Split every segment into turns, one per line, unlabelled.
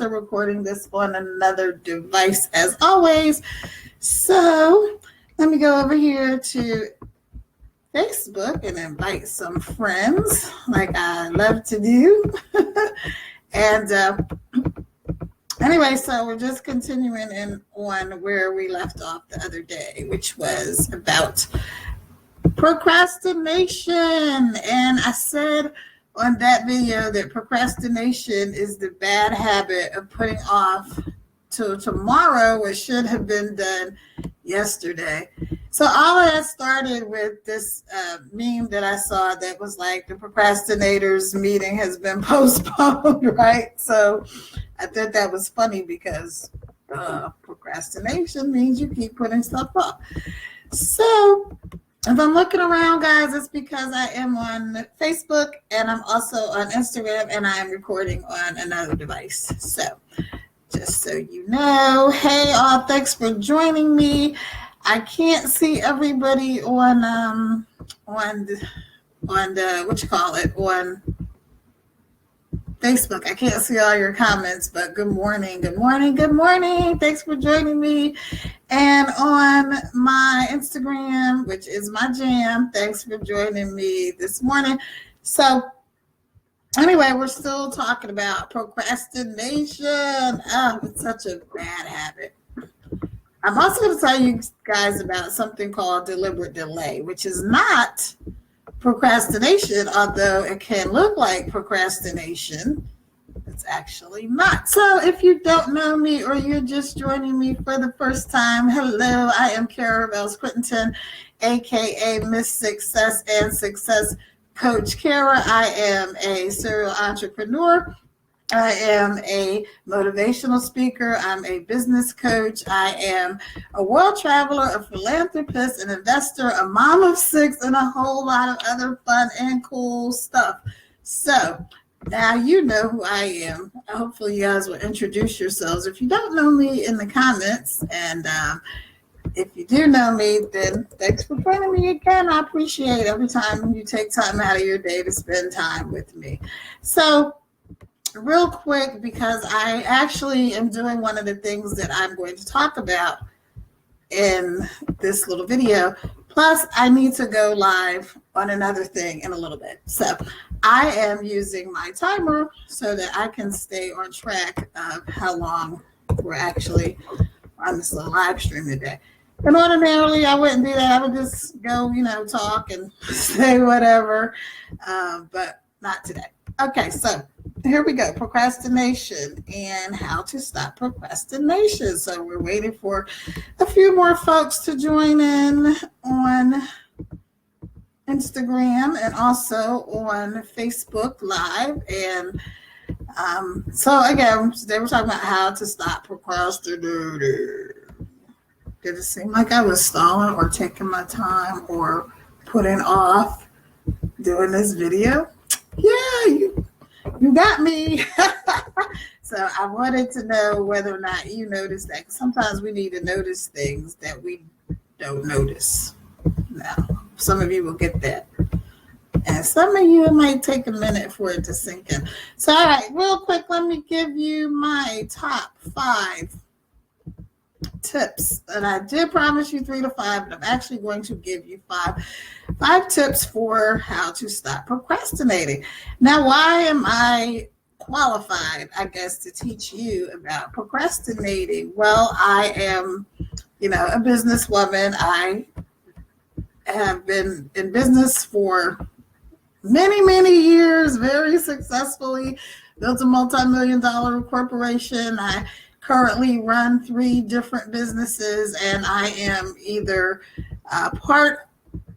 also recording this on another device as always. So let me go over here to Facebook and invite some friends like I love to do. And anyway, so we're just continuing on where we left off the other day, which was about procrastination. And I said on that video that procrastination is the bad habit of putting off till tomorrow what should have been done yesterday. So all of that started with this meme that I saw that was like, the procrastinators meeting has been postponed, right? So I thought that was funny because procrastination means you keep putting stuff off. So if I'm looking around, guys, it's because I am on Facebook and I'm also on Instagram and I am recording on another device. So just so you know, hey, all, thanks for joining me. I can't see everybody on what you call it, on Facebook. I can't see all your comments, but good morning, good morning, good morning. Thanks for joining me. And on my Instagram, which is my jam, thanks for joining me this morning. So anyway, we're still talking about procrastination. Oh, it's such a bad habit. I'm also going to tell you guys about something called deliberate delay, which is not procrastination, although it can look like procrastination. It's actually not. So if you don't know me or you're just joining me for the first time, hello, I am Kara Bells-Quittenton, aka Miss Success and Success Coach Kara. I am a serial entrepreneur. I am a motivational speaker. I'm a business coach. I am a world traveler, a philanthropist, an investor, a mom of 6, and a whole lot of other fun and cool stuff. So now you know who I am. Hopefully you guys will introduce yourselves. If you don't know me, in the comments, and if you do know me, then thanks for joining me again. I appreciate every time you take time out of your day to spend time with me. So real quick, because I actually am doing one of the things that I'm going to talk about in this little video. Plus, I need to go live on another thing in a little bit. So I am using my timer so that I can stay on track of how long we're actually on this little live stream today. And ordinarily, I wouldn't do that. I would just go, talk and say whatever, but not today. Okay, so here we go. Procrastination and how to stop procrastination. So we're waiting for a few more folks to join in on Instagram and also on Facebook Live. And so again, today we're talking about how to stop procrastinating. Did it seem like I was stalling or taking my time or putting off doing this video? Yeah, you got me. So I wanted to know whether or not you noticed that. 'Cause sometimes we need to notice things that we don't notice. Now, some of you will get that. And some of you, it might take a minute for it to sink in. So, all right, real quick, let me give you my top 5 tips. And I did promise you 3 to 5, but I'm actually going to give you five tips for how to stop procrastinating. Now, why am I qualified, I guess, to teach you about procrastinating? Well, I am, a businesswoman. I have been in business for many, many years, very successfully, built a multi-million-dollar corporation. I currently run 3 different businesses, and I am either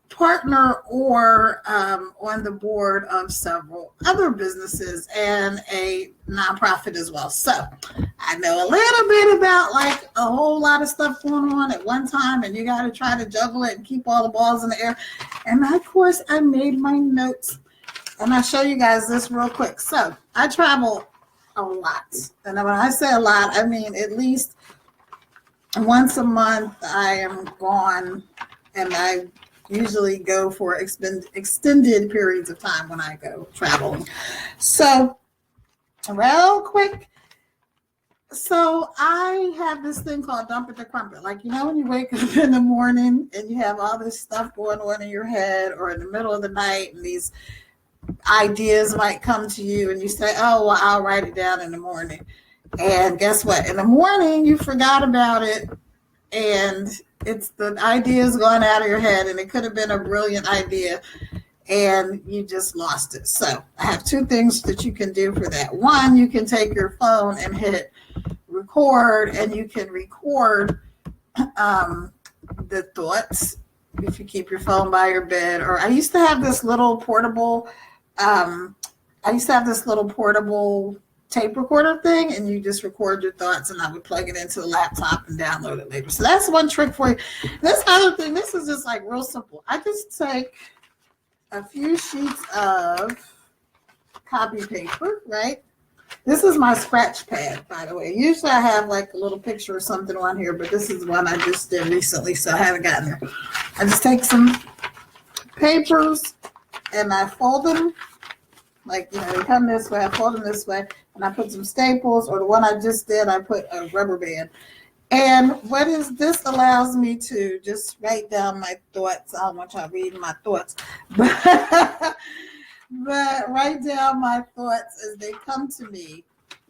partner or on the board of several other businesses and a nonprofit as well. So I know a little bit about like a whole lot of stuff going on at one time, and you got to try to juggle it and keep all the balls in the air. And of course, I made my notes, and I'll show you guys this real quick. So I travel a lot, and when I say a lot, I mean at least once a month I am gone, and I usually go for extended periods of time when I go traveling. So real quick, So I have this thing called dump it to crump it. Like, when you wake up in the morning and you have all this stuff going on in your head, or in the middle of the night, and these ideas might come to you and you say, oh, well, I'll write it down in the morning. And guess what? In the morning, you forgot about it, and it's the idea's gone out of your head, and it could have been a brilliant idea, and you just lost it. So I have two things that you can do for that. One, you can take your phone and hit record, and you can record the thoughts if you keep your phone by your bed. Or I used to have this little portable tape recorder thing, and you just record your thoughts, and I would plug it into the laptop and download it later. So that's one trick for you. This other thing, this is just like real simple. I just take a few sheets of copy paper, right? This is my scratch pad, by the way. Usually I have like a little picture or something on here, but this is one I just did recently, so I haven't gotten there. I just take some papers and I fold them. Like, they come this way, I fold them this way, and I put some staples, or the one I just did, I put a rubber band. And this allows me to just write down my thoughts. I don't want y'all reading my thoughts, but write down my thoughts as they come to me.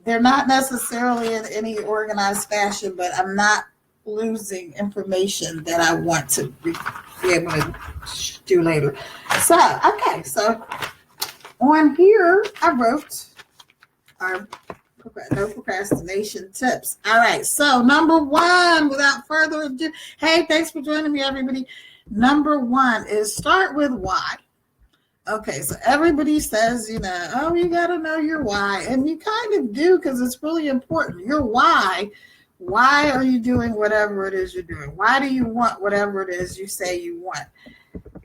They're not necessarily in any organized fashion, but I'm not losing information that I want to be able to do later. So on here, I wrote our no procrastination tips. All right. So number one, without further ado, hey, thanks for joining me, everybody. Number one is start with why. Okay, so everybody says, oh, you got to know your why. And you kind of do, because it's really important. Your why. Why are you doing whatever it is you're doing? Why do you want whatever it is you say you want?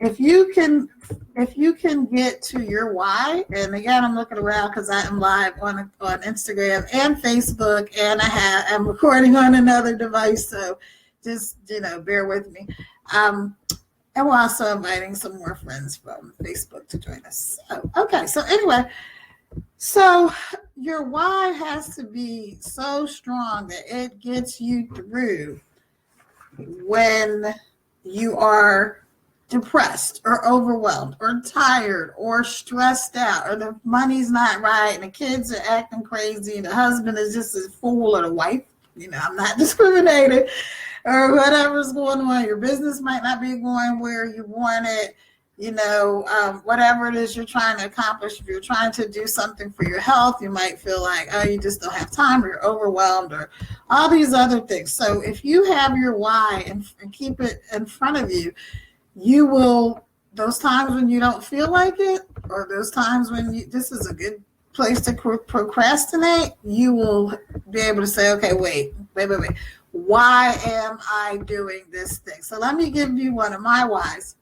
If you can get to your why, and again, I'm looking around because I am live on Instagram and Facebook, and I'm recording on another device, so just, bear with me. And we're also inviting some more friends from Facebook to join us. So anyway, so your why has to be so strong that it gets you through when you are depressed or overwhelmed or tired or stressed out, or the money's not right and the kids are acting crazy and the husband is just a fool, or the wife, I'm not discriminating, or whatever's going on. Your business might not be going where you want it, whatever it is you're trying to accomplish. If you're trying to do something for your health, you might feel like, oh, you just don't have time, or you're overwhelmed, or all these other things. So if you have your why and keep it in front of you, you will, those times when you don't feel like it, or those times when this is a good place to procrastinate, you will be able to say, okay, wait. Why am I doing this thing? So let me give you one of my whys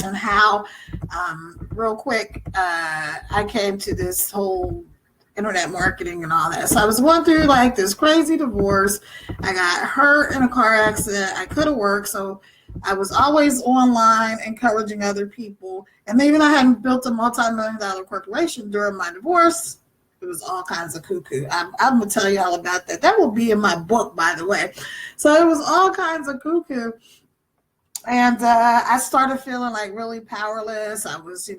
and how, real quick, I came to this whole internet marketing and all that. So I was going through like this crazy divorce. I got hurt in a car accident. I couldn't work. So I was always online encouraging other people. And even I hadn't built a multi-million-dollar corporation during my divorce. It was all kinds of cuckoo. I'm going to tell you all about that. That will be in my book, by the way. So it was all kinds of cuckoo. And I started feeling like really powerless. I was,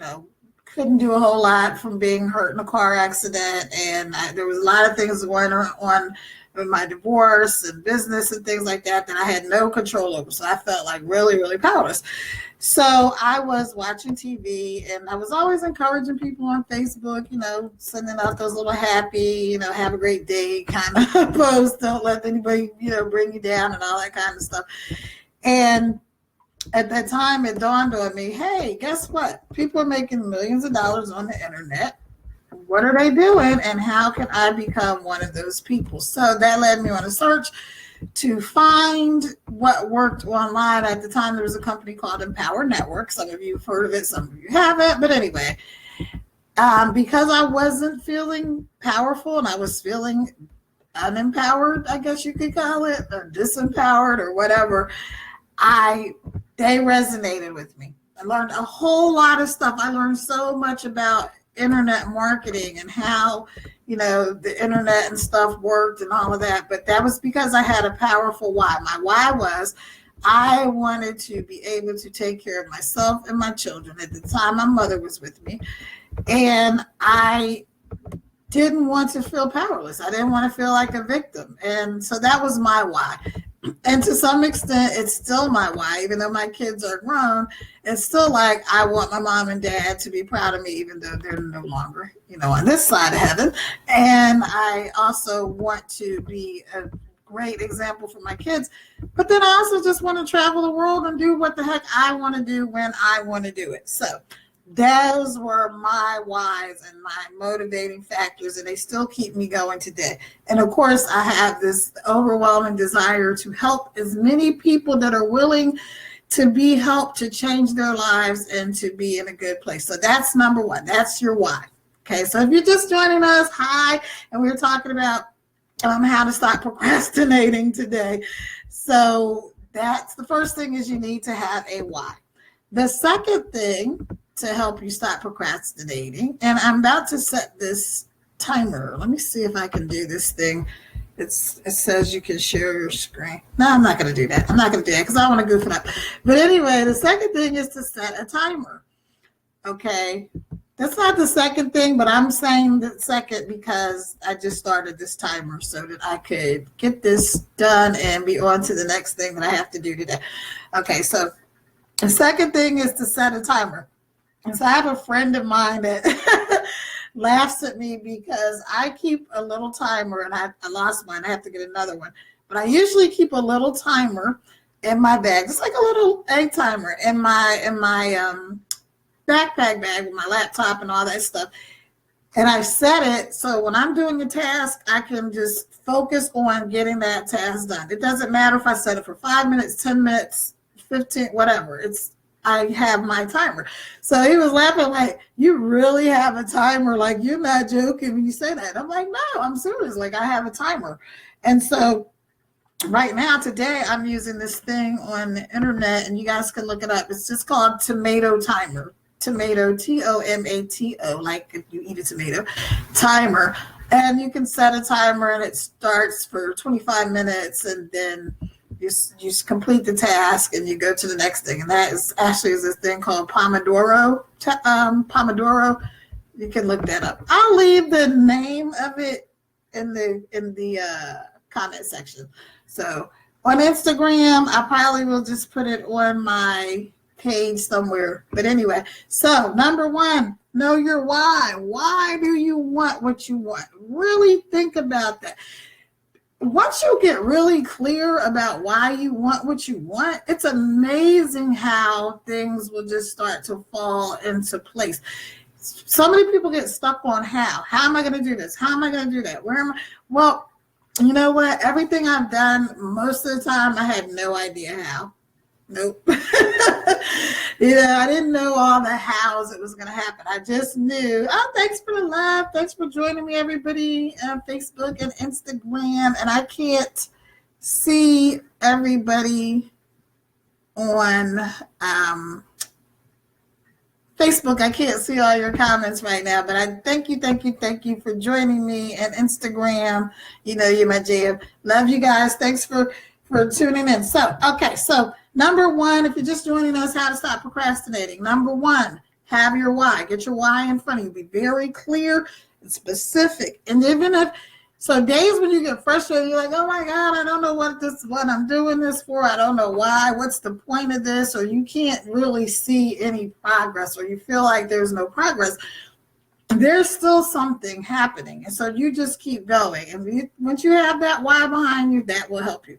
couldn't do a whole lot from being hurt in a car accident. And there was a lot of things going on with my divorce and business and things like that I had no control over. So I felt like really, really powerless. So I was watching TV, and I was always encouraging people on Facebook, sending out those little happy, have a great day kind of posts. Don't let anybody, bring you down and all that kind of stuff. And at that time, it dawned on me, hey, guess what? People are making millions of dollars on the internet. What are they doing, and how can I become one of those people? So that led me on a search to find what worked online. At the time, there was a company called Empower Network. Some of you have heard of it, some of you haven't. But anyway, because I wasn't feeling powerful and I was feeling unempowered, I guess you could call it, or disempowered or whatever, they resonated with me. I learned a whole lot of stuff. I learned so much about internet marketing and how, the internet and stuff worked and all of that. But that was because I had a powerful why. My why was I wanted to be able to take care of myself and my children. At the time, my mother was with me, and I didn't want to feel powerless. I didn't want to feel like a victim. And so that was my why. And to some extent, it's still my why, even though my kids are grown. It's still like I want my mom and dad to be proud of me, even though they're no longer, on this side of heaven. And I also want to be a great example for my kids. But then I also just want to travel the world and do what the heck I want to do when I want to do it. So those were my whys and my motivating factors, and they still keep me going today. And of course, I have this overwhelming desire to help as many people that are willing to be helped to change their lives and to be in a good place. So that's number one. That's your why. Okay, so if you're just joining us, hi, and we're talking about how to stop procrastinating today. So that's the first thing, is you need to have a why. The second thing to help you stop procrastinating, and I'm about to set this timer. Let me see if I can do this thing. It says you can share your screen. No, I'm not going to do that. I'm not going to do that because I want to goof it up. But anyway, the second thing is to set a timer. Okay. That's not the second thing, but I'm saying the second because I just started this timer so that I could get this done and be on to the next thing that I have to do today. Okay, so the second thing is to set a timer. And so I have a friend of mine that laughs at me because I keep a little timer, and I lost mine. I have to get another one. But I usually keep a little timer in my bag, just like a little egg timer in my backpack bag with my laptop and all that stuff. And I set it so when I'm doing a task, I can just focus on getting that task done. It doesn't matter if I set it for 5 minutes, 10 minutes, 15, whatever. I have my timer. So he was laughing like, you really have a timer? Like, you're not joking when you say that. I'm like, no, I'm serious. Like, I have a timer. And so right now, today, I'm using this thing on the internet, and you guys can look it up. It's just called Tomato Timer. Tomato, Tomato, like if you eat a tomato, timer. And you can set a timer, and it starts for 25 minutes, and then you complete the task and you go to the next thing. And that is actually this thing called Pomodoro. You can look that up. I'll leave the name of it in the comment section. So on Instagram, I probably will just put it on my page somewhere. But anyway, so number one, know your why. Why do you want what you want? Really think about that. Once you get really clear about why you want what you want, it's amazing how things will just start to fall into place. So many people get stuck on how. How am I going to do this? How am I going to do that? Where am I? Well, you know what? Everything I've done, most of the time, I had no idea how. Nope. I didn't know all the hows it was going to happen. I just knew. Oh, thanks for the love. Thanks for joining me, everybody, on Facebook and Instagram. And I can't see everybody on Facebook. I can't see all your comments right now, but I thank you for joining me. And Instagram, you're my jam. Love you guys. Thanks for tuning in. So number one, if you're just joining us, how to stop procrastinating. Number one, have your why. Get your why in front of you. Be very clear and specific. And even if, so days when you get frustrated, you're like, oh my God, I don't know what I'm doing this for. I don't know why. What's the point of this? Or you can't really see any progress, or you feel like there's no progress. There's still something happening. And so you just keep going. And once you have that why behind you, that will help you.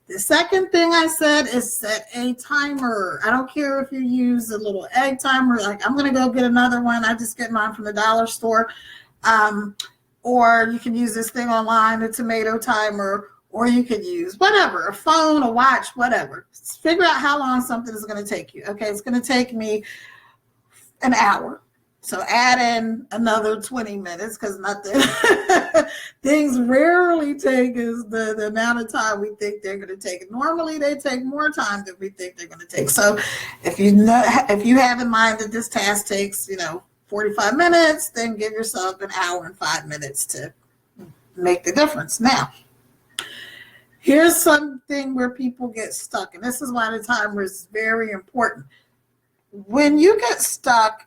The second thing I said is set a timer. I don't care if you use a little egg timer, like I'm going to go get another one. I just get mine from the dollar store. Or you can use this thing online, a tomato timer, or you could use whatever, a phone, a watch, whatever. Figure out how long something is going to take you. Okay, it's going to take me an hour. So add in another 20 minutes because nothing, things rarely take us the amount of time we think they're going to take. Normally they take more time than we think they're going to take. So if you have in mind that this task takes, 45 minutes, then give yourself an hour and 5 minutes to make the difference. Now, here's something where people get stuck, and this is why the timer is very important. When you get stuck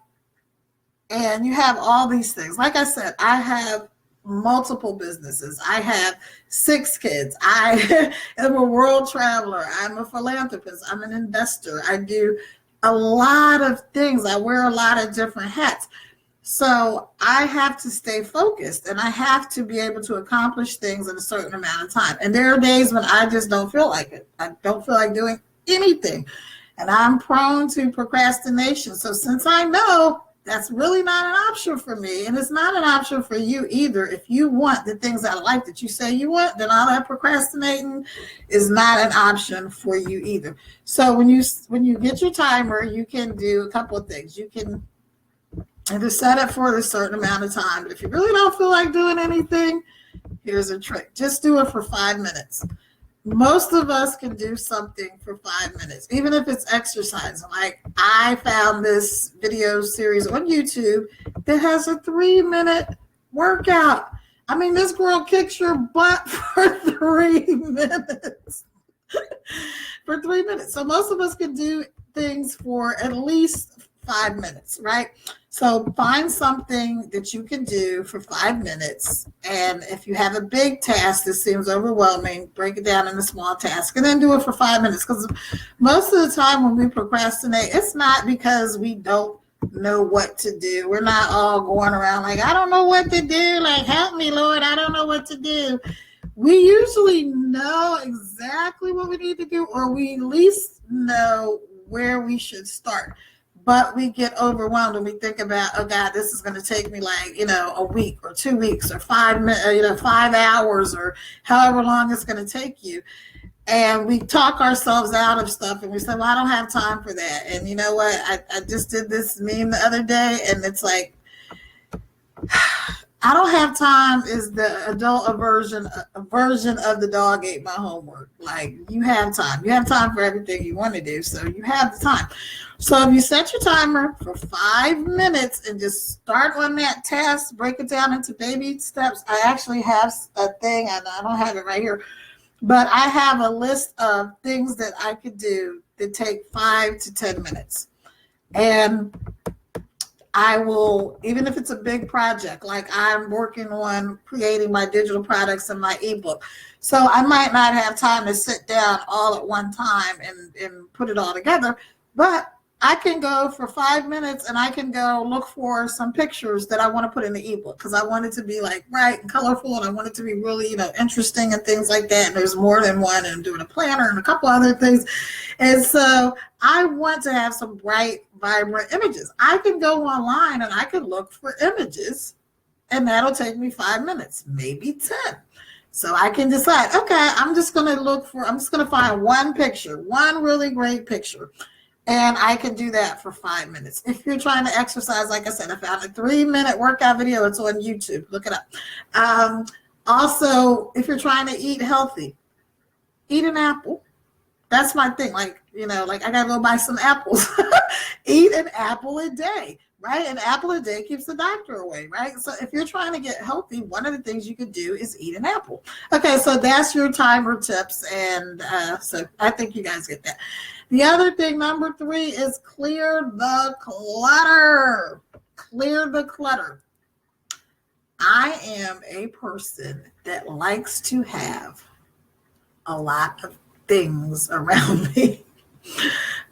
and you have all these things, like I said, I have multiple businesses. I have 6 kids. I am a world traveler. I'm a philanthropist. I'm an investor. I do a lot of things. I wear a lot of different hats. So I have to stay focused, and I have to be able to accomplish things in a certain amount of time. And there are days when I just don't feel like it. I don't feel like doing anything. And I'm prone to procrastination. So since I know that's really not an option for me, and it's not an option for you either, if you want the things out of life that you say you want, then all that procrastinating is not an option for you either. So when you get your timer, you can do a couple of things. You can either set it for a certain amount of time, but if you really don't feel like doing anything, here's a trick. Just do it for 5 minutes. Most of us can do something for 5 minutes, even if it's exercising. Like, I found this video series on YouTube that has a 3-minute workout. I mean, this girl kicks your butt for 3 minutes. For 3 minutes. So most of us can do things for at least 5 minutes, right? So find something that you can do for 5 minutes. And if you have a big task that seems overwhelming, break it down into small tasks and then do it for 5 minutes. Because most of the time when we procrastinate, it's not because we don't know what to do. We're not all going around like, I don't know what to do. Like, help me, Lord. I don't know what to do. We usually know exactly what we need to do, or we at least know where we should start. But we get overwhelmed when we think about, oh God, this is going to take me like, a week or 2 weeks or 5 minutes, 5 hours or however long it's going to take you. And we talk ourselves out of stuff and we say, well, I don't have time for that. And you know what? I just did this meme the other day, and it's like, I don't have time is the adult version of the dog ate my homework. Like, you have time. You have time for everything you want to do. So you have the time. So if you set your timer for 5 minutes and just start on that task, break it down into baby steps. I actually have a thing, and I don't have it right here, but I have a list of things that I could do that take 5 to 10 minutes. And I will, even if it's a big project, like I'm working on creating my digital products and my ebook. So I might not have time to sit down all at one time and put it all together, but I can go for 5 minutes and I can go look for some pictures that I want to put in the ebook because I want it to be like bright and colorful, and I want it to be really, interesting and things like that. And there's more than one, and I'm doing a planner and a couple other things. And so I want to have some bright, vibrant images. I can go online and I can look for images, and that'll take me 5 minutes, maybe 10. So I can decide, okay, I'm just going to find one picture, one really great picture. And I can do that for 5 minutes. If you're trying to exercise, like I said, I found a 3-minute workout video. It's on YouTube. Look it up. Also, if you're trying to eat healthy, eat an apple. That's my thing. Like I got to go buy some apples. Eat an apple a day, right? An apple a day keeps the doctor away, right? So if you're trying to get healthy, one of the things you could do is eat an apple. Okay, so that's your timer tips. And so I think you guys get that. The other thing, number 3, is clear the clutter. Clear the clutter. I am a person that likes to have a lot of things around me.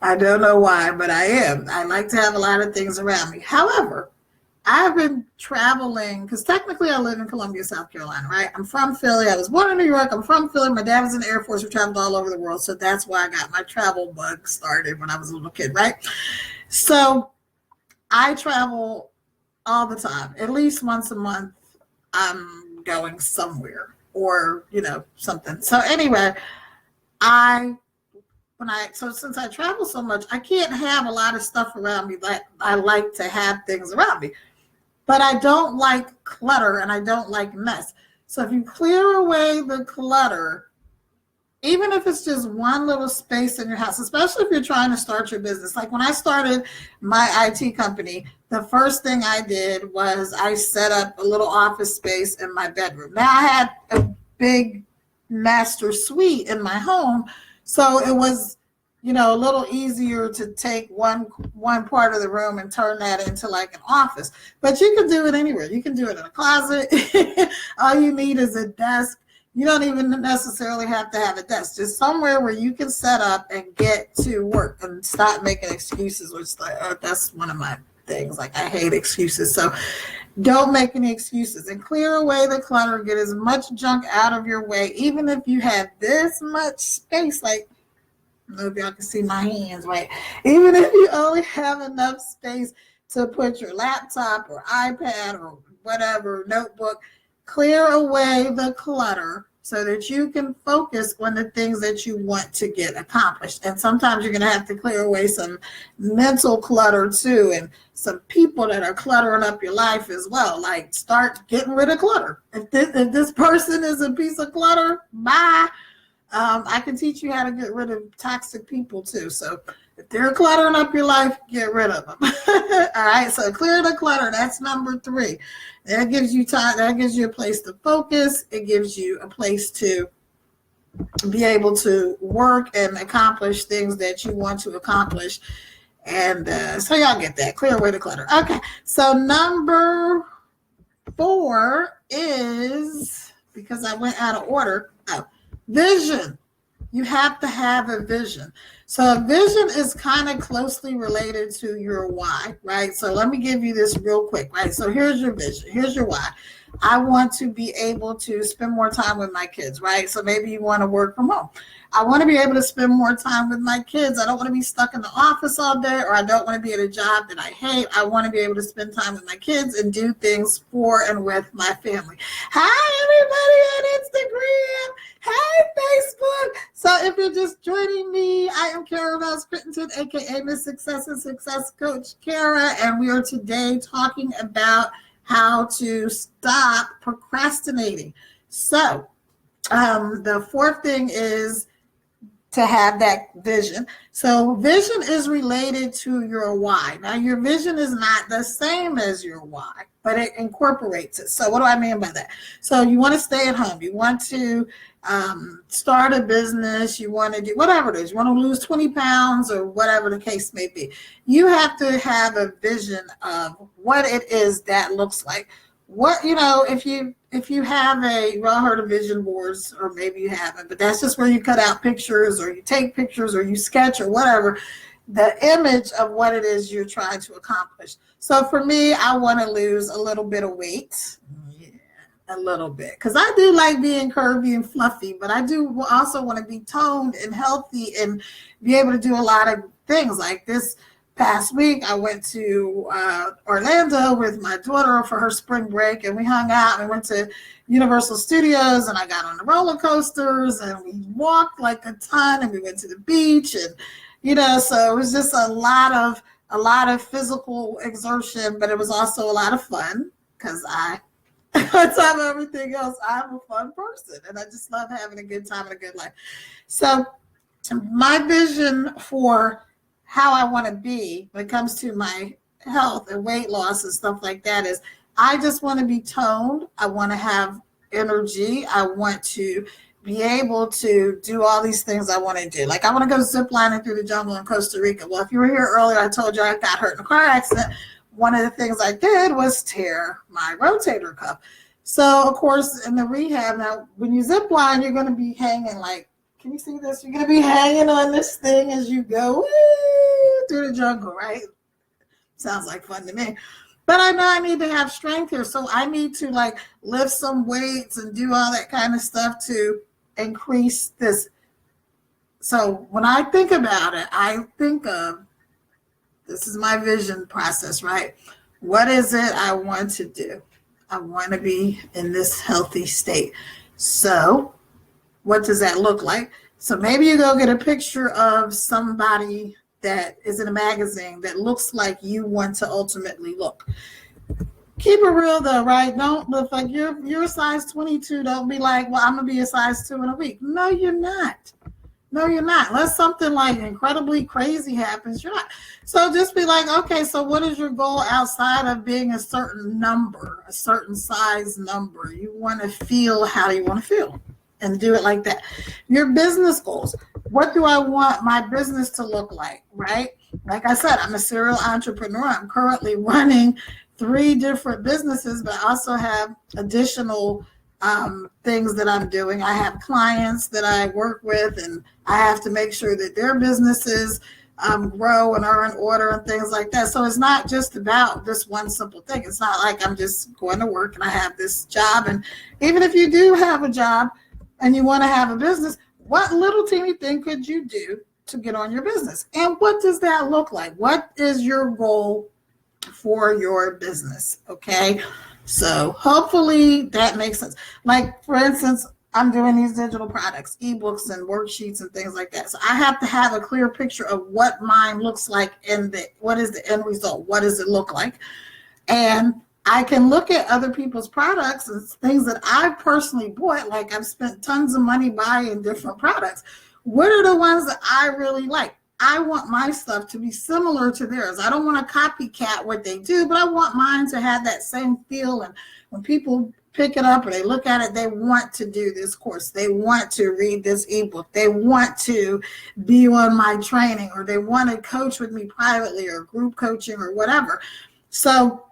I don't know why, but I am. I like to have a lot of things around me. However, I've been traveling because technically I live in Columbia, South Carolina, right? I'm from Philly. I was born in New York. I'm from Philly. My dad was in the Air Force. We traveled all over the world. So that's why I got my travel bug started when I was a little kid, right? So I travel all the time. At least once a month, I'm going somewhere or, something. So anyway, since I travel so much, I can't have a lot of stuff around me. Like, I like to have things around me. But I don't like clutter and I don't like mess. So if you clear away the clutter, even if it's just one little space in your house, especially if you're trying to start your business. Like when I started my IT company, the first thing I did was I set up a little office space in my bedroom. Now I had a big master suite in my home, so it was, a little easier to take one part of the room and turn that into like an office. But you can do it anywhere. You can do it in a closet. All you need is a desk. You don't even necessarily have to have a desk, just somewhere where you can set up and get to work and stop making excuses, which that's one of my things. Like I hate excuses. So don't make any excuses and clear away the clutter. Get as much junk out of your way. Even if you have this much space, like, I don't know if y'all can see my hands, right? Even if you only have enough space to put your laptop or iPad or whatever, notebook, clear away the clutter so that you can focus on the things that you want to get accomplished. And sometimes you're going to have to clear away some mental clutter too, and some people that are cluttering up your life as well. Like start getting rid of clutter. If this person is a piece of clutter, bye. I can teach you how to get rid of toxic people too. So if they're cluttering up your life, get rid of them. All right. So clear the clutter. That's number 3. That gives you time. That gives you a place to focus. It gives you a place to be able to work and accomplish things that you want to accomplish. And so y'all get that. Clear away the clutter. Okay. So number 4 is, because I went out of order. Vision. You have to have a vision. So a vision is kind of closely related to your why, right? So let me give you this real quick, right? So here's your vision. Here's your why. I want to be able to spend more time with my kids, right? So maybe you want to work from home. I want to be able to spend more time with my kids. I don't want to be stuck in the office all day, or I don't want to be at a job that I hate. I want to be able to spend time with my kids and do things for and with my family. Hi, everybody on Instagram. Hey, Facebook. So if you're just joining me, I am Kara Vels Crittenton, aka Miss Success and Success Coach Kara, and we are today talking about how to stop procrastinating. So the 4th thing is to have that vision. So vision is related to your why. Now your vision is not the same as your why, but it incorporates it. So what do I mean by that? So you want to stay at home. You want to start a business. You want to do whatever it is. You want to lose 20 pounds or whatever the case may be. You have to have a vision of what it is that looks like. What, if you have you all heard of vision boards, or maybe you haven't, but that's just where you cut out pictures or you take pictures or you sketch or whatever, the image of what it is you're trying to accomplish. So for me, I want to lose a little bit of weight. A little bit, because I do like being curvy and fluffy, but I do also want to be toned and healthy and be able to do a lot of things. Like this past week, I went to Orlando with my daughter for her spring break, and we hung out and went to Universal Studios, and I got on the roller coasters, and we walked like a ton, and we went to the beach, and so it was just a lot of physical exertion, but it was also a lot of fun because on top of everything else, I'm a fun person, and I just love having a good time and a good life. So my vision for how I want to be when it comes to my health and weight loss and stuff like that is I just want to be toned. I want to have energy. I want to be able to do all these things I want to do. Like I want to go zip lining through the jungle in Costa Rica. Well, if you were here earlier, I told you I got hurt in a car accident. One of the things I did was tear my rotator cuff. So, of course, in the rehab, now, when you zip line, you're going to be hanging like, can you see this? You're going to be hanging on this thing as you go through the jungle, right? Sounds like fun to me. But I know I need to have strength here. So I need to like lift some weights and do all that kind of stuff to increase this. So when I think about it, I think of, this is my vision process, right? What is it I want to do? I want to be in this healthy state. So what does that look like? So maybe you go get a picture of somebody that is in a magazine that looks like you want to ultimately look. keep it real though, right? Don't look like you're a size 22. Don't be like, well, I'm gonna be a size 2 in a week. No, you're not. No, you're not. Unless something like incredibly crazy happens, you're not. So just be like, okay, so what is your goal outside of being a certain number, a certain size number? You want to feel how you want to feel and do it like that. Your business goals. What do I want my business to look like, right? Like I said, I'm a serial entrepreneur. I'm currently running 3 different businesses, but I also have additional things that I'm doing. I have clients that I work with, and I have to make sure that their businesses grow and are in order and things like that. So it's not just about this one simple thing. It's not like I'm just going to work and I have this job. And even if you do have a job and you want to have a business, what little teeny thing could you do to get on your business? And what does that look like? What is your goal for your business? Okay. So hopefully that makes sense. Like, for instance, I'm doing these digital products, ebooks and worksheets and things like that. So I have to have a clear picture of what mine looks like and what is the end result? What does it look like? And I can look at other people's products and things that I've personally bought. Like, I've spent tons of money buying different products. What are the ones that I really like? I want my stuff to be similar to theirs. I don't want to copycat what they do, but I want mine to have that same feel. And when people pick it up or they look at it, they want to do this course. They want to read this ebook. They want to be on my training, or they want to coach with me privately or group coaching or whatever. So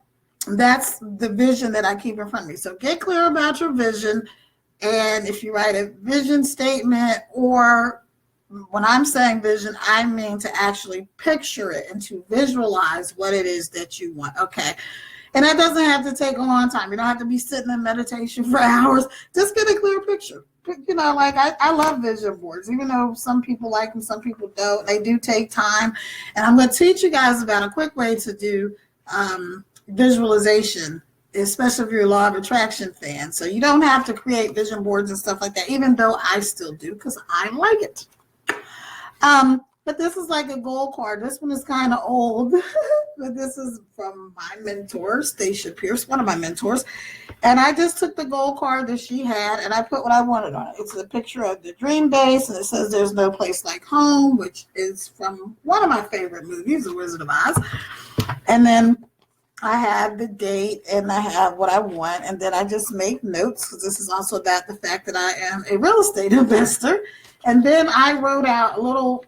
that's the vision that I keep in front of me. So get clear about your vision. And if you write a vision statement, or when I'm saying vision, I mean to actually picture it and to visualize what it is that you want. Okay. And that doesn't have to take a long time. You don't have to be sitting in meditation for hours. Just get a clear picture. You know, like I love vision boards, even though some people like them, some people don't. They do take time. And I'm going to teach you guys about a quick way to do visualization, especially if you're a law of attraction fan. So you don't have to create vision boards and stuff like that, even though I still do, because I like it. But this is like a goal card. This one is kind of old, but this is from my mentor, Stacia Pierce, one of my mentors. And I just took the goal card that she had and I put what I wanted on it. It's a picture of the dream base, and it says there's no place like home, which is from one of my favorite movies, The Wizard of Oz. And then I have the date and I have what I want. And then I just make notes, because this is also about the fact that I am a real estate investor. And then I wrote out a little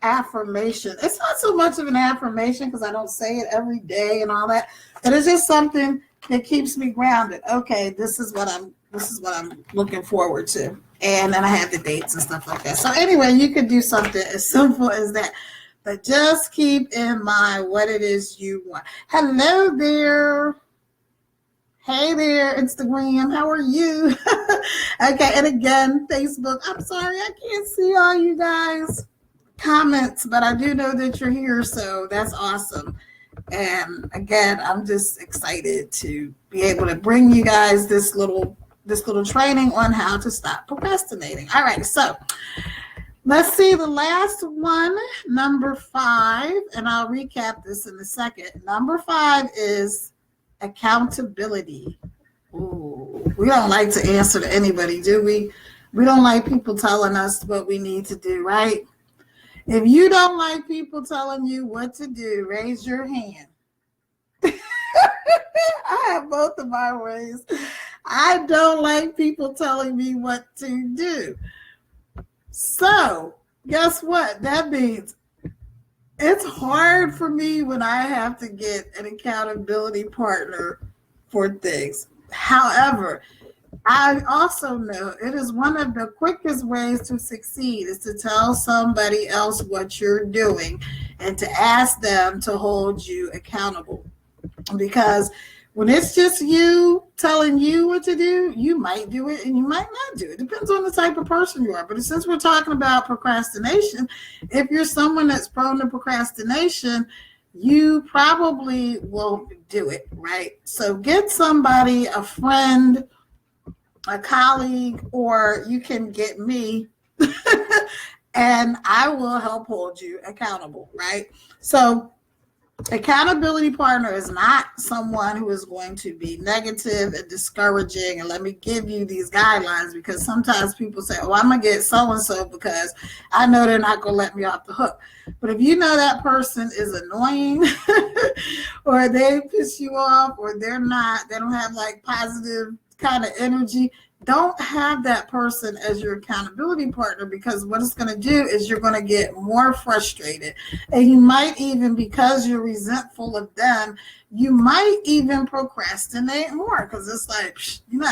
affirmation. It's not so much of an affirmation because I don't say it every day and all that, but it's just something that keeps me grounded. Okay, this is what I'm looking forward to. And then I have the dates and stuff like that. So anyway, you could do something as simple as that. But just keep in mind what it is you want. Hello there. Hey there, Instagram. How are you? Okay, and again, Facebook. I'm sorry, I can't see all you guys' comments, but I do know that you're here, so that's awesome. And again, I'm just excited to be able to bring you guys this little training on how to stop procrastinating. All right, so let's see the last one, number 5, and I'll recap this in a second. Number 5 is accountability. Ooh, we don't like to answer to anybody, do we? We don't like people telling us what we need to do, right? If you don't like people telling you what to do, raise your hand. I have both of my ways. I don't like people telling me what to do. So guess what? That means it's hard for me when I have to get an accountability partner for things. However, I also know it is one of the quickest ways to succeed is to tell somebody else what you're doing and to ask them to hold you accountable. Because when it's just you telling you what to do, you might do it and you might not do it. Depends on the type of person you are. But since we're talking about procrastination, if you're someone that's prone to procrastination, you probably won't do it, right? So get somebody, a friend, a colleague, or you can get me and I will help hold you accountable, right? So Accountability partner is not someone who is going to be negative and discouraging. And let me give you these guidelines, because sometimes people say, oh, I'm going to get so-and-so because I know they're not going to let me off the hook. But if you know that person is annoying or they piss you off, or they don't have like positive kind of energy, don't have that person as your accountability partner, because what it's going to do is you're going to get more frustrated. And you might even, because you're resentful of them, you might even procrastinate more, because it's like, you're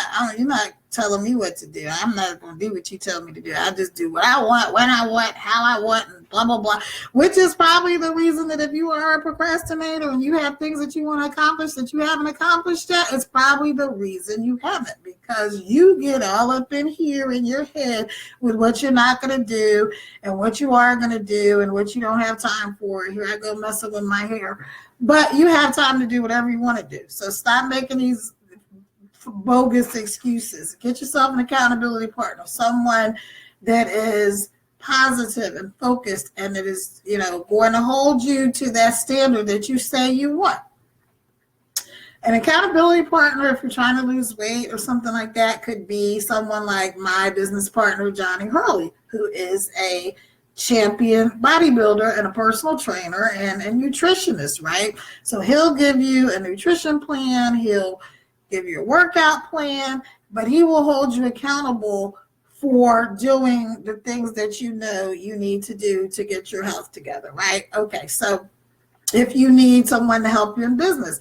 not telling me what to do. I'm not going to do what you tell me to do. I just do what I want, when I want, how I want, and blah, blah, blah, which is probably the reason that if you are a procrastinator and you have things that you want to accomplish that you haven't accomplished yet, it's probably the reason you haven't, because you get all up in here in your head with what you're not going to do and what you are going to do and what you don't have time for. Here I go messing with my hair. But you have time to do whatever you want to do. So stop making these bogus excuses. Get yourself an accountability partner, someone that is positive and focused, and that is, going to hold you to that standard that you say you want. An accountability partner, if you're trying to lose weight or something like that, could be someone like my business partner, Johnny Hurley, who is a champion bodybuilder and a personal trainer and a nutritionist, right? So he'll give you a nutrition plan, he'll give you a workout plan, but he will hold you accountable for doing the things that you know you need to do to get your health together, right? Okay, so if you need someone to help you in business,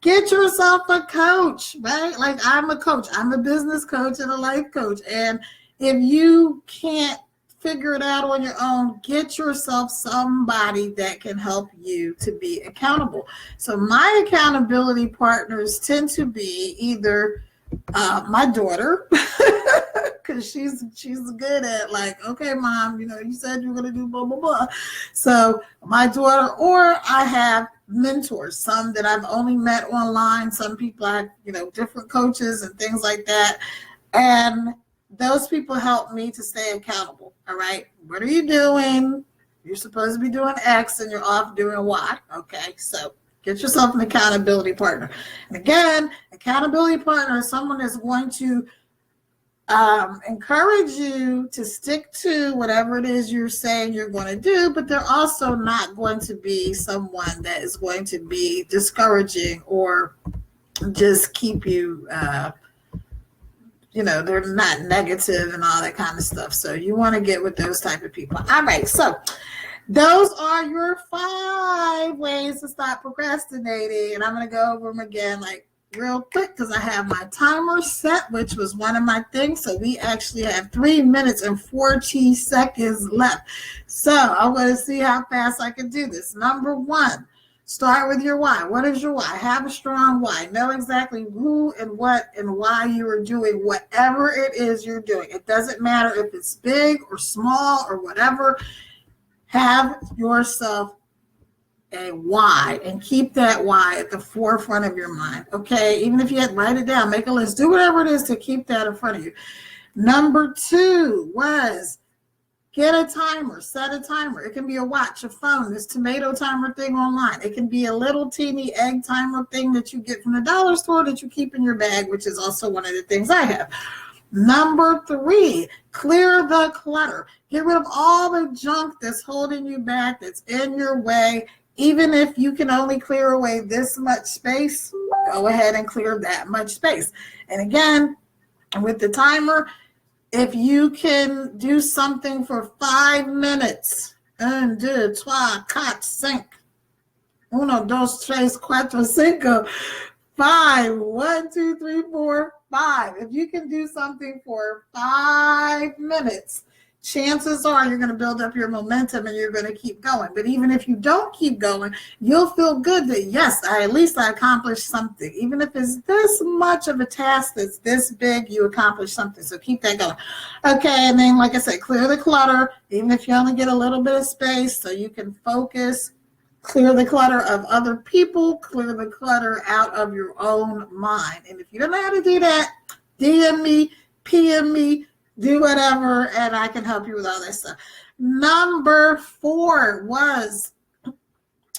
get yourself a coach, right? Like I'm a coach. I'm a business coach and a life coach. And if you can't figure it out on your own, get yourself somebody that can help you to be accountable. So my accountability partners tend to be either my daughter, because she's good at like, okay, mom, you said you were going to do blah, blah, blah. So my daughter, or I have mentors, some that I've only met online, some people I have, different coaches and things like that. And those people help me to stay accountable. All right. What are you doing? You're supposed to be doing X and you're off doing Y. Okay. So get yourself an accountability partner. And again, accountability partner is someone that's going to encourage you to stick to whatever it is you're saying you're going to do, but they're also not going to be someone that is going to be discouraging or just keep you, they're not negative and all that kind of stuff. So you want to get with those type of people. All right. So those are your 5 ways to stop procrastinating. And I'm going to go over them again, like real quick, because I have my timer set, which was one of my things. So we actually have 3 minutes and 40 seconds left. So I'm going to see how fast I can do this. Number 1, start with your why. What is your why? Have a strong why. Know exactly who and what and why you are doing whatever it is you're doing. It doesn't matter if it's big or small or whatever. Have yourself a why and keep that why at the forefront of your mind. Okay, even if you had to write it down, make a list, do whatever it is to keep that in front of you. Number 2 was get a timer, set a timer. It can be a watch, a phone, this tomato timer thing online. It can be a little teeny egg timer thing that you get from the dollar store that you keep in your bag, which is also one of the things I have. Number 3, clear the clutter. Get rid of all the junk that's holding you back, that's in your way. Even if you can only clear away this much space, go ahead and clear that much space. And again, with the timer, if you can do something for 5 minutes, 1, 2, 3, 4, 5, 1, 2, 3, 4, 5, 5, 1, 2, 3, 4, 5. If you can do something for 5 minutes, chances are you're going to build up your momentum and you're going to keep going. But even if you don't keep going, you'll feel good that, yes, at least I accomplished something. Even if it's this much of a task that's this big, you accomplished something. So keep that going. Okay, and then, like I said, clear the clutter. Even if you only get a little bit of space so you can focus. Clear the clutter of other people. Clear the clutter out of your own mind. And if you don't know how to do that, DM me, PM me, do whatever, and I can help you with all that stuff. Number 4 was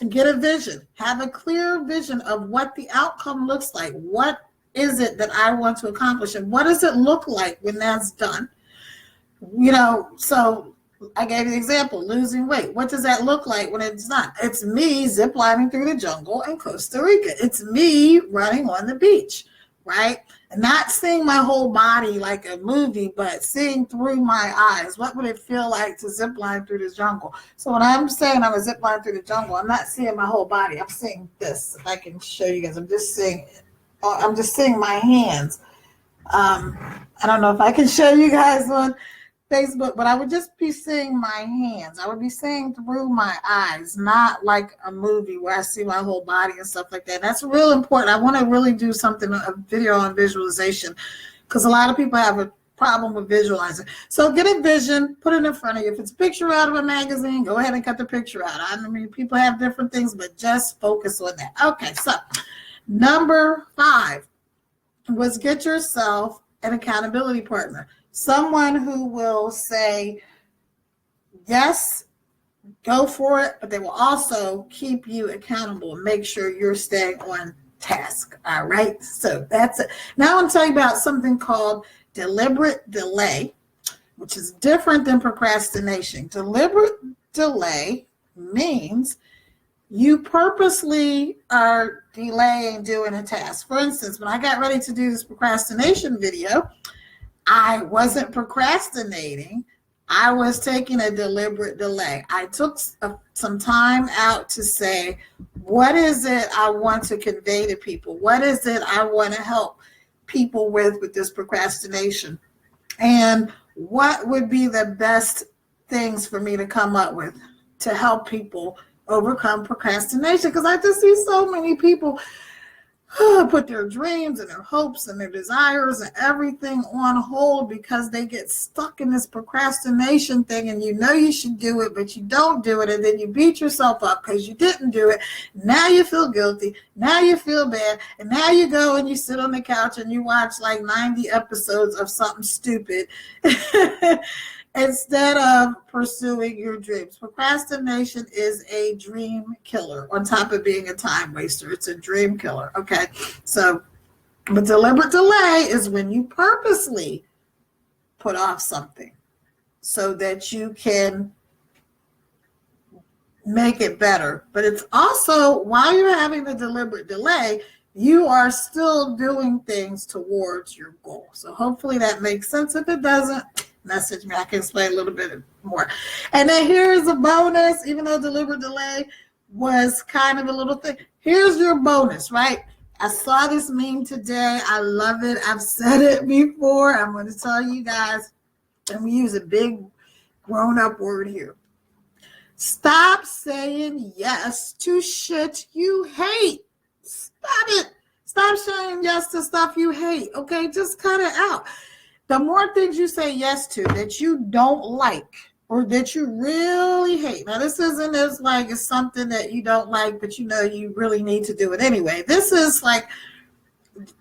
Get a vision. Have a clear vision of what the outcome looks like. What is it that I want to accomplish? And what does it look like when that's done? So I gave you an example, losing weight. What does that look like when it's done? It's me ziplining through the jungle in Costa Rica. It's me running on the beach, right? And not seeing my whole body like a movie, but seeing through my eyes. What would it feel like to zip line through the jungle? So when I'm saying I'm a zip line through the jungle, I'm not seeing my whole body. I'm seeing this. If I can show you guys, I'm just seeing my hands. I don't know if I can show you guys on Facebook, but I would just be seeing my hands. I would be seeing through my eyes, not like a movie where I see my whole body and stuff like that. That's real important. I want to really do a video on visualization, because a lot of people have a problem with visualizing. So get a vision, put it in front of you. If it's a picture out of a magazine, go ahead and cut the picture out. I mean, people have different things, but just focus on that. Okay, so number 5 was get yourself an accountability partner. Someone who will say, yes, go for it, but they will also keep you accountable and make sure you're staying on task. All right. So that's it. Now I'm telling you about something called deliberate delay, which is different than procrastination. Deliberate delay means you purposely are delaying doing a task. For instance, when I got ready to do this procrastination video, I wasn't procrastinating. I was taking a deliberate delay. I took some time out to say, what is it I want to convey to people? What is it I want to help people with this procrastination? And what would be the best things for me to come up with to help people overcome procrastination? Because I just see so many people put their dreams and their hopes and their desires and everything on hold because they get stuck in this procrastination thing, and you should do it, but you don't do it, and then you beat yourself up because you didn't do it. Now you feel guilty. Now you feel bad, and now you go and you sit on the couch and you watch like 90 episodes of something stupid instead of pursuing your dreams. Procrastination is a dream killer on top of being a time waster. It's a dream killer. Okay. So, but deliberate delay is when you purposely put off something so that you can make it better. But it's also, while you're having the deliberate delay, you are still doing things towards your goal. So hopefully that makes sense. If it doesn't, message me. I can explain a little bit more. And then here's a bonus, even though deliberate delay was kind of a little thing. Here's your bonus, right? I saw this meme today. I love it. I've said it before. I'm going to tell you guys, and we use a big grown-up word here. Stop saying yes to shit you hate. Stop it. Stop saying yes to stuff you hate. Okay, just cut it out. The more things you say yes to that you don't like or that you really hate. Now, this isn't as like it's something that you don't like, but you really need to do it anyway. This is like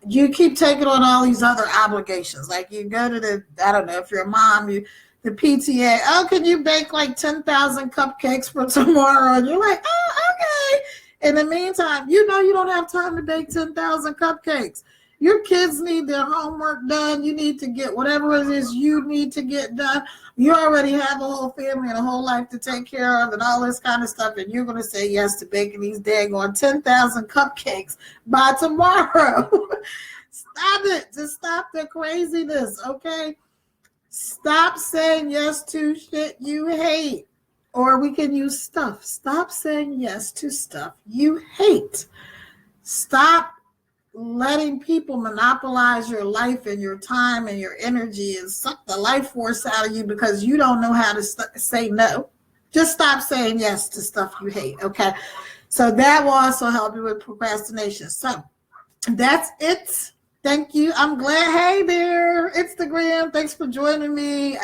you keep taking on all these other obligations. Like you go to I don't know, if you're a mom, the PTA, oh, can you bake like 10,000 cupcakes for tomorrow? And you're like, oh, okay. In the meantime, you don't have time to bake 10,000 cupcakes. Your kids need their homework done. You need to get whatever it is you need to get done. You already have a whole family and a whole life to take care of and all this kind of stuff. And you're going to say yes to baking these daggone 10,000 cupcakes by tomorrow. Stop it. Just stop the craziness, okay? Stop saying yes to shit you hate. Or we can use stuff. Stop saying yes to stuff you hate. Stop letting people monopolize your life and your time and your energy and suck the life force out of you because you don't know how to say no. Just stop saying yes to stuff you hate, okay? So that will also help you with procrastination. So that's it. Thank you. I'm glad. Hey there, Instagram. Thanks for joining me.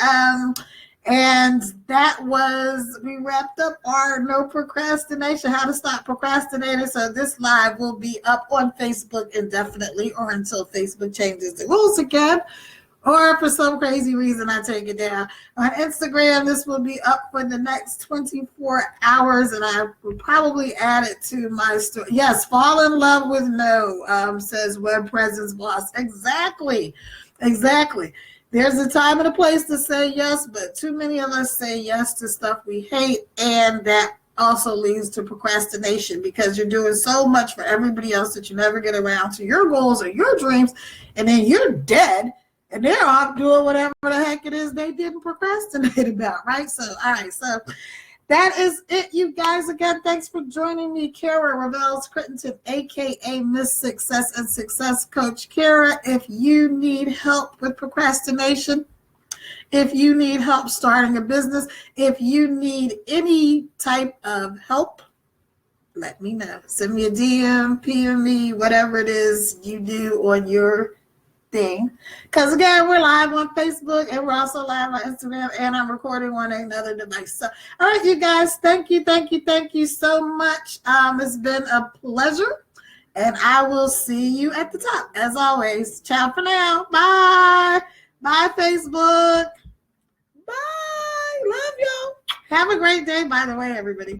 And we wrapped up our no procrastination, how to stop procrastinating. So this live will be up on Facebook indefinitely or until Facebook changes the rules again, or for some crazy reason I take it down. On Instagram, this will be up for the next 24 hours, and I will probably add it to my story. Yes, fall in love with no, says Web Presence Boss. Exactly. There's a time and a place to say yes, but too many of us say yes to stuff we hate, and that also leads to procrastination because you're doing so much for everybody else that you never get around to your goals or your dreams, and then you're dead and they're off doing whatever the heck it is they didn't procrastinate about, right? So, all right, so that is it, you guys. Again, thanks for joining me, Kara Reveals Crittenton, aka Miss Success and Success Coach Kara. If you need help with procrastination, if you need help starting a business, if you need any type of help, let me know. Send me a DM, PM me, whatever it is you do on your thing. Because again, we're live on Facebook and we're also live on Instagram, and I'm recording on another device. So, all right, you guys, thank you so much. It's been a pleasure, and I will see you at the top. As always, ciao for now. Bye. Bye, Facebook. Bye. Love y'all. Have a great day, by the way, everybody.